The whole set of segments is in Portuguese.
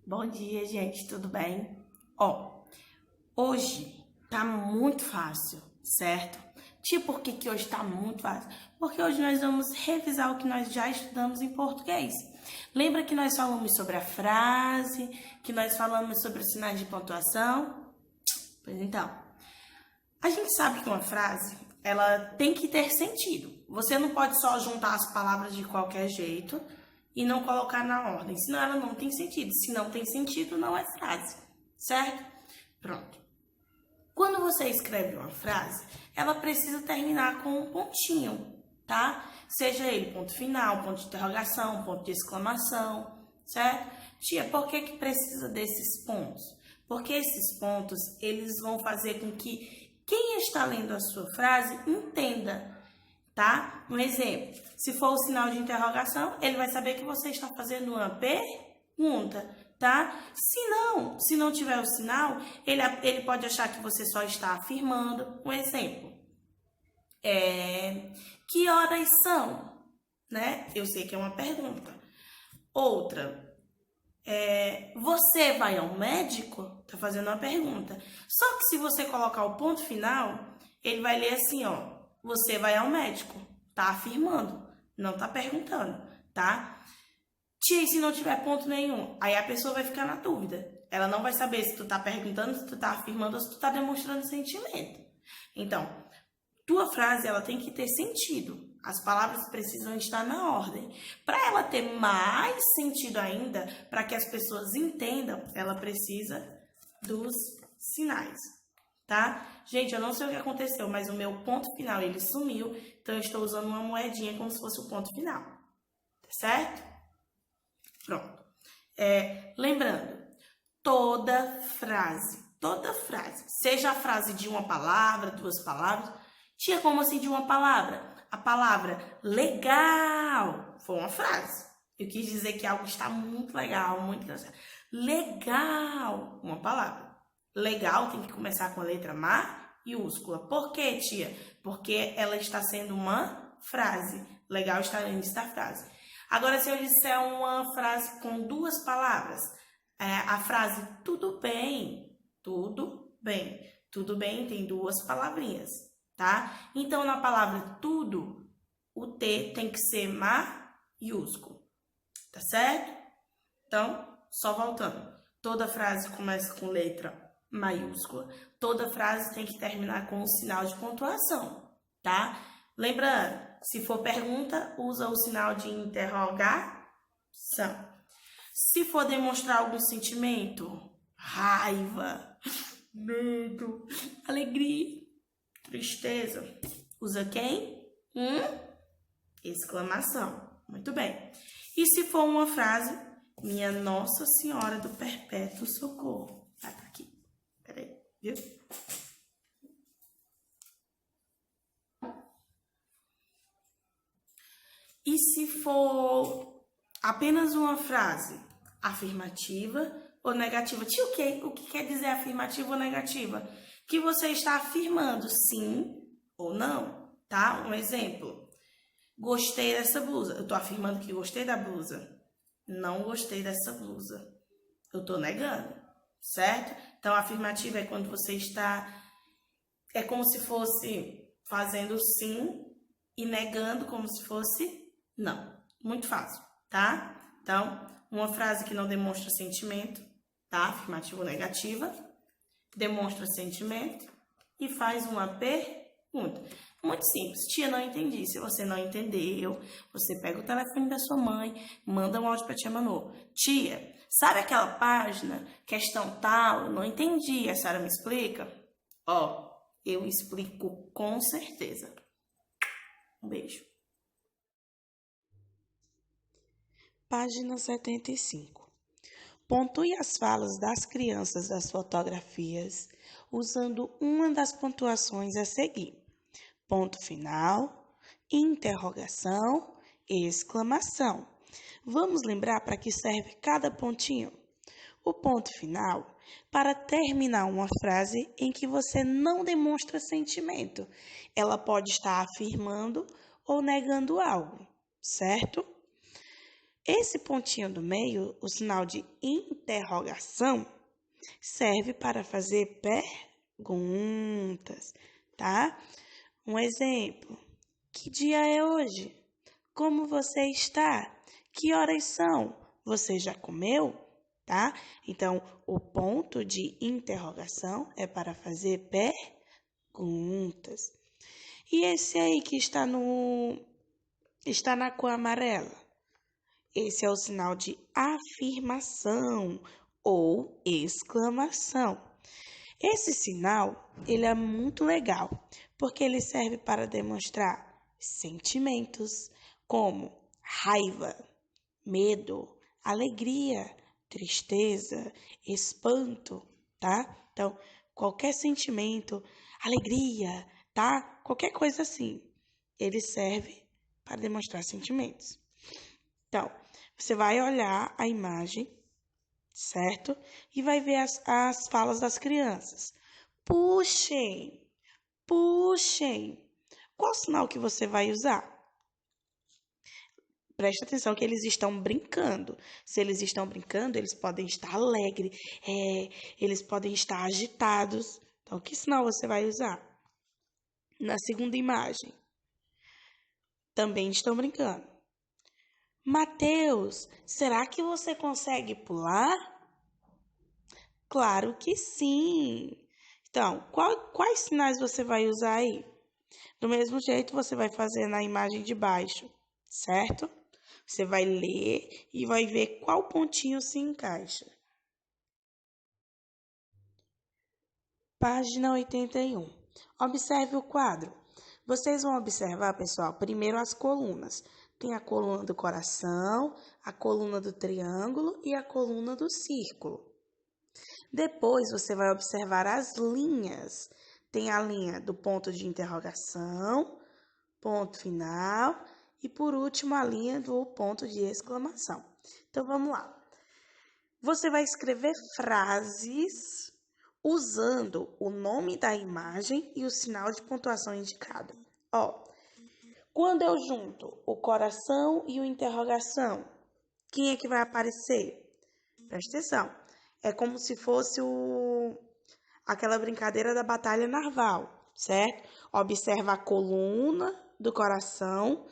Bom dia, gente, tudo bem? Hoje tá muito fácil, certo? Por que hoje tá muito fácil? Porque hoje nós vamos revisar o que nós já estudamos em português. Lembra que nós falamos sobre a frase, que nós falamos sobre os sinais de pontuação? Pois então, a gente sabe que uma frase, ela tem que ter sentido. Você não pode só juntar as palavras de qualquer jeito e não colocar na ordem, senão ela não tem sentido. Se não tem sentido, não é frase, certo? Pronto. Quando você escreve uma frase, ela precisa terminar com um pontinho, tá? Seja ele ponto final, ponto de interrogação, ponto de exclamação, certo? Tia, por que precisa desses pontos? Porque esses pontos, eles vão fazer com que quem está lendo a sua frase entenda, tá? Um exemplo, se for o sinal de interrogação, ele vai saber que você está fazendo uma pergunta, tá? Se não tiver o sinal, ele pode achar que você só está afirmando. Um exemplo, que horas são? Né? Eu sei que é uma pergunta. Outra, você vai ao médico? Tá fazendo uma pergunta. Só que se você colocar o ponto final, ele vai ler assim, ó. Você vai ao médico. Tá afirmando, não tá perguntando, tá? Tia, se não tiver ponto nenhum, aí a pessoa vai ficar na dúvida. Ela não vai saber se tu tá perguntando, se tu tá afirmando ou se tu tá demonstrando sentimento. Então, tua frase, ela tem que ter sentido. As palavras precisam estar na ordem. Para ela ter mais sentido ainda, para que as pessoas entendam, ela precisa dos sinais, tá? Gente, eu não sei o que aconteceu, mas o meu ponto final, ele sumiu. Então, eu estou usando uma moedinha como se fosse o ponto final. Tá certo? Pronto. Lembrando, toda frase, seja a frase de uma palavra, duas palavras, tia, como assim de uma palavra? A palavra legal foi uma frase. Eu quis dizer que algo está muito legal, muito engraçado. Legal, uma palavra. Legal tem que começar com a letra maiúscula. Por quê, tia? Porque ela está sendo uma frase. Legal está no início da frase. Agora, se eu disser uma frase com duas palavras, a frase tudo bem, tudo bem. Tudo bem tem duas palavrinhas, tá? Então, na palavra tudo, o T tem que ser maiúsculo, tá certo? Então, só voltando. Toda frase começa com letra maiúscula. Toda frase tem que terminar com um sinal de pontuação, tá? Lembrando, se for pergunta, usa o sinal de interrogação. Se for demonstrar algum sentimento, raiva, medo, alegria, tristeza, usa quem? Exclamação. Muito bem. E se for uma frase, minha Nossa Senhora do Perpétuo Socorro. Vai pra aqui. Peraí, viu? E se for apenas uma frase, afirmativa ou negativa? Tio, o que quer dizer afirmativa ou negativa? Que você está afirmando sim ou não, tá? Um exemplo, gostei dessa blusa. Eu tô afirmando que gostei da blusa. Não gostei dessa blusa. Eu tô negando, certo? Então, afirmativa é quando você está... É como se fosse fazendo sim e negando como se fosse não. Muito fácil, tá? Então, uma frase que não demonstra sentimento, tá? Afirmativa ou negativa. Demonstra sentimento e faz uma pergunta. Muito simples. Tia, não entendi. Se você não entendeu, você pega o telefone da sua mãe, manda um áudio pra tia Manu. Tia, sabe aquela página, questão tal? Não entendi. A senhora me explica? Eu explico com certeza. Um beijo. Página 75. Pontue as falas das crianças das fotografias usando uma das pontuações a seguir: ponto final, interrogação e exclamação. Vamos lembrar para que serve cada pontinho? O ponto final, para terminar uma frase em que você não demonstra sentimento. Ela pode estar afirmando ou negando algo, certo? Esse pontinho do meio, o sinal de interrogação, interrogação serve para fazer perguntas, tá? Um exemplo: que dia é hoje? Como você está? Que horas são? Você já comeu? Tá? Então, o ponto de interrogação é para fazer perguntas. E esse aí que está na cor amarela? Esse é o sinal de afirmação ou exclamação. Esse sinal, ele é muito legal, porque ele serve para demonstrar sentimentos como raiva, medo, alegria, tristeza, espanto, tá? Então, qualquer sentimento, alegria, tá? Qualquer coisa assim, ele serve para demonstrar sentimentos. Então, você vai olhar a imagem, certo? E vai ver as falas das crianças. Puxem, puxem. Qual sinal que você vai usar? Preste atenção que eles estão brincando. Se eles estão brincando, eles podem estar alegres, eles podem estar agitados. Então, que sinal você vai usar? Na segunda imagem, também estão brincando. Mateus, será que você consegue pular? Claro que sim. Então, quais sinais você vai usar aí? Do mesmo jeito, você vai fazer na imagem de baixo, certo? Você vai ler e vai ver qual pontinho se encaixa. Página 81. Observe o quadro. Vocês vão observar, pessoal, primeiro as colunas. Tem a coluna do coração, a coluna do triângulo e a coluna do círculo. Depois, você vai observar as linhas. Tem a linha do ponto de interrogação, ponto final e, por último, a linha do ponto de exclamação. Então, vamos lá. Você vai escrever frases usando o nome da imagem e o sinal de pontuação indicado. Quando eu junto o coração e o interrogação, quem é que vai aparecer? Presta atenção. É como se fosse aquela brincadeira da batalha naval, certo? Observa a coluna do coração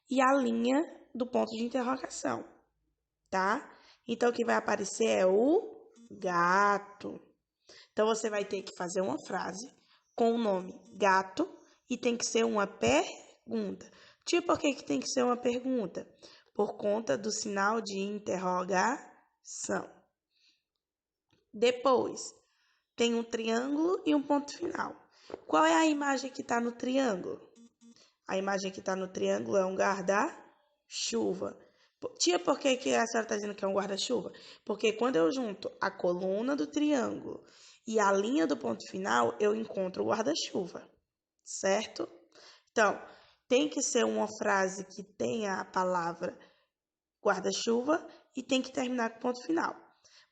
e a linha do ponto de interrogação, tá? Então, o que vai aparecer é o gato. Então, você vai ter que fazer uma frase com o nome gato e tem que ser uma pergunta. Tipo, por que tem que ser uma pergunta? Por conta do sinal de interrogação. Depois, tem um triângulo e um ponto final. Qual é a imagem que está no triângulo? A imagem que está no triângulo é um guarda-chuva. Tia, por que a senhora está dizendo que é um guarda-chuva? Porque quando eu junto a coluna do triângulo e a linha do ponto final, eu encontro o guarda-chuva, certo? Então, tem que ser uma frase que tenha a palavra guarda-chuva e tem que terminar com ponto final.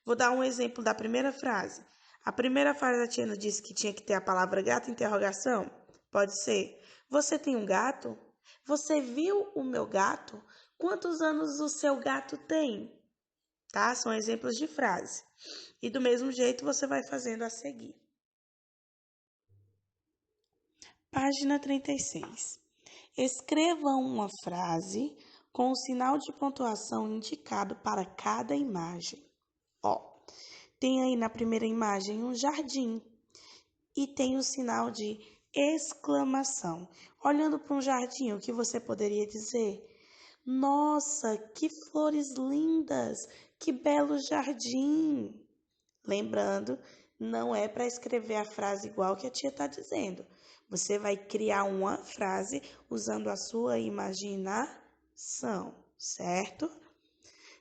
Vou dar um exemplo da primeira frase. A primeira frase a tia não disse que tinha que ter a palavra gato, interrogação? Pode ser. Você tem um gato? Você viu o meu gato? Quantos anos o seu gato tem? Tá? São exemplos de frase. E do mesmo jeito você vai fazendo a seguir. Página 36. Escreva uma frase com o sinal de pontuação indicado para cada imagem. Tem aí na primeira imagem um jardim e tem o sinal de exclamação. Olhando para um jardim, o que você poderia dizer? Nossa, que flores lindas! Que belo jardim! Lembrando, não é para escrever a frase igual que a tia está dizendo. Você vai criar uma frase usando a sua imaginação, certo?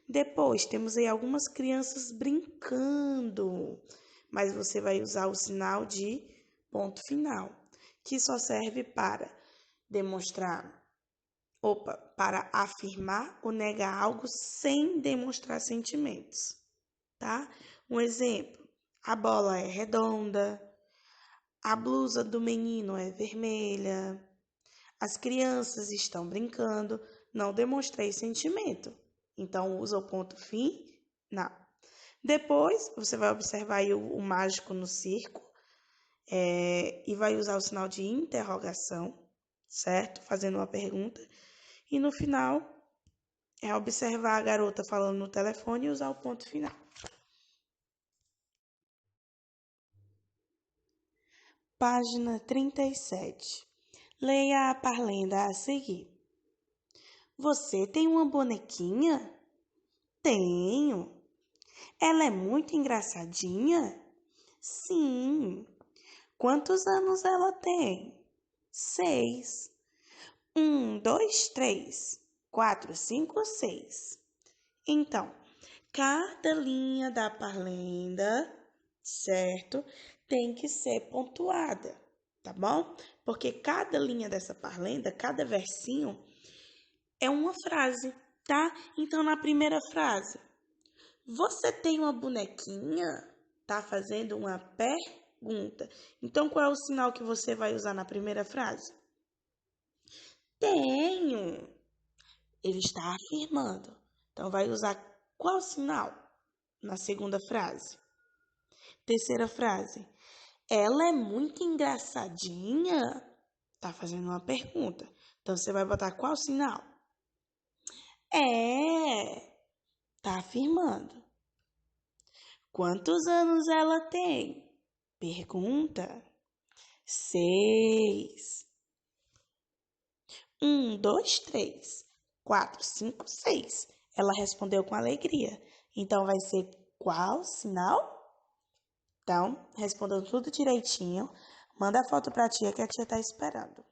Depois, temos aí algumas crianças brincando, mas você vai usar o sinal de ponto final, que só serve para demonstrar, para afirmar ou negar algo sem demonstrar sentimentos, tá? Um exemplo, a bola é redonda, a blusa do menino é vermelha, as crianças estão brincando, não demonstrei sentimento. Então, usa o ponto final. Depois, você vai observar aí o mágico no círculo e vai usar o sinal de interrogação, certo? Fazendo uma pergunta. E no final, é observar a garota falando no telefone e usar o ponto final. Página 37. Leia a parlenda a seguir. Você tem uma bonequinha? Tenho. Ela é muito engraçadinha? Sim. Quantos anos ela tem? 6. 1, 2, 3, 4, 5, 6. Então, cada linha da parlenda, certo? Tem que ser pontuada, tá bom? Porque cada linha dessa parlenda, cada versinho, é uma frase, tá? Então, na primeira frase, você tem uma bonequinha? Tá fazendo uma pergunta. Então, qual é o sinal que você vai usar na primeira frase? Tenho. Ele está afirmando. Então, vai usar qual sinal na segunda frase? Terceira frase. Ela é muito engraçadinha? Tá fazendo uma pergunta. Então, você vai botar qual sinal? Tá afirmando. Quantos anos ela tem? Pergunta. 6. 1, 2, 3, 4, 5, 6. Ela respondeu com alegria. Então, vai ser qual sinal? Então, respondeu tudo direitinho. Manda a foto pra tia que a tia tá esperando.